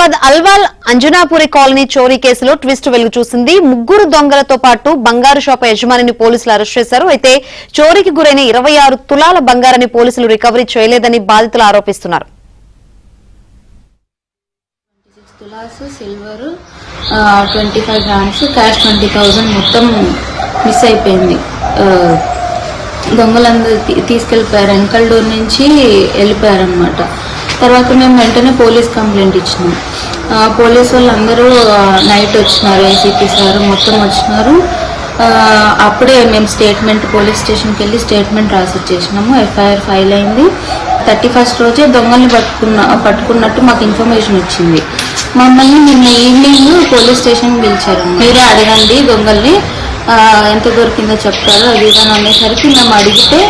Hyderabad Alwal అంజనాపురి colony చోరీ కేసులో twist వెలుగు చూసింది. ముగ్గురు దొంగలతో పాటు బంగారు షాపు యజమానిని పోలీసులు అరెస్ట్ చేశారు. అయితే చోరీకి గురైన 26 తులాల బంగారాన్ని పోలీసులు రికవరీ చేయలేదని బాధితులు ఆరోపిస్తున్నారు. 26 తులాస్ సిల్వర్, 25 గ్రామ్స్ క్యాష్ 20,000 మొత్తం మిస్ అయిపోయింది. దొంగలందరూ తీసుకెళ్లిపోయారు, వెనకల్ డోర్ నుంచి వెళ్ళిపోయారనమాట. తర్వాత మేము వెంటనే పోలీస్ కంప్లైంట్ ఇచ్చినాం. పోలీసు వాళ్ళందరూ నైట్ వచ్చినారు, ఏసీపీ సార్ మొత్తం వచ్చినారు. అప్పుడే మేము పోలీస్ స్టేషన్కి వెళ్ళి స్టేట్మెంట్ రాసి ఇచ్చేసినాము. ఎఫ్ఐఆర్ ఫైల్ అయింది. 31st రోజే దొంగల్ని పట్టుకున్నట్టు మాకు ఇన్ఫర్మేషన్ వచ్చింది. మమ్మల్ని నిన్న ఈవినింగ్ పోలీస్ స్టేషన్కి పిలిచారు. మీరే అడగండి దొంగల్ని, ఎంత దొరికిందో చెప్తారు అది ఇదని అనేసరికి మేము అడిగితే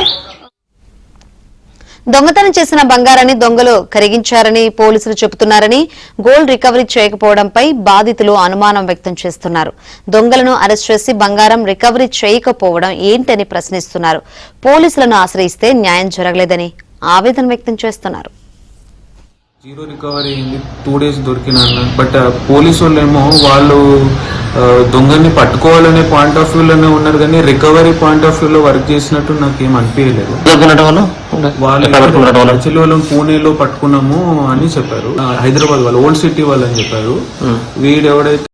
దొంగతనం చేసిన బంగారాన్ని దొంగలు కరిగించారని పోలీసులు చెబుతున్నారని, గోల్డ్ రికవరీ చేయకపోవడంపై బాధితులు అనుమానం వ్యక్తం చేస్తున్నారు. దొంగలను అరెస్ట్ చేసి బంగారం రికవరీ చేయకపోవడం ఏంటని ప్రశ్నిస్తున్నారు. పోలీసులను ఆశ్రయిస్తే న్యాయం జరగలేదని ఆవేదన వ్యక్తం చేస్తున్నారు. జీరో రికవరీ అయింది, 2 days దొరికిన. బట్ పోలీసు వాళ్ళేమో వాళ్ళు దొంగని పట్టుకోవాలనే పాయింట్ ఆఫ్ వ్యూలోనే ఉన్నారు, కానీ రికవరీ పాయింట్ ఆఫ్ వ్యూలో వర్క్ చేసినట్టు నాకు ఏం అనిపించలేదు. వాళ్ళు యాక్చువల్లీ పూణేలో పట్టుకున్నాము అని చెప్పారు, హైదరాబాద్ వాళ్ళు ఓల్డ్ సిటీ వాళ్ళు అని చెప్పారు. వీడెవడైతే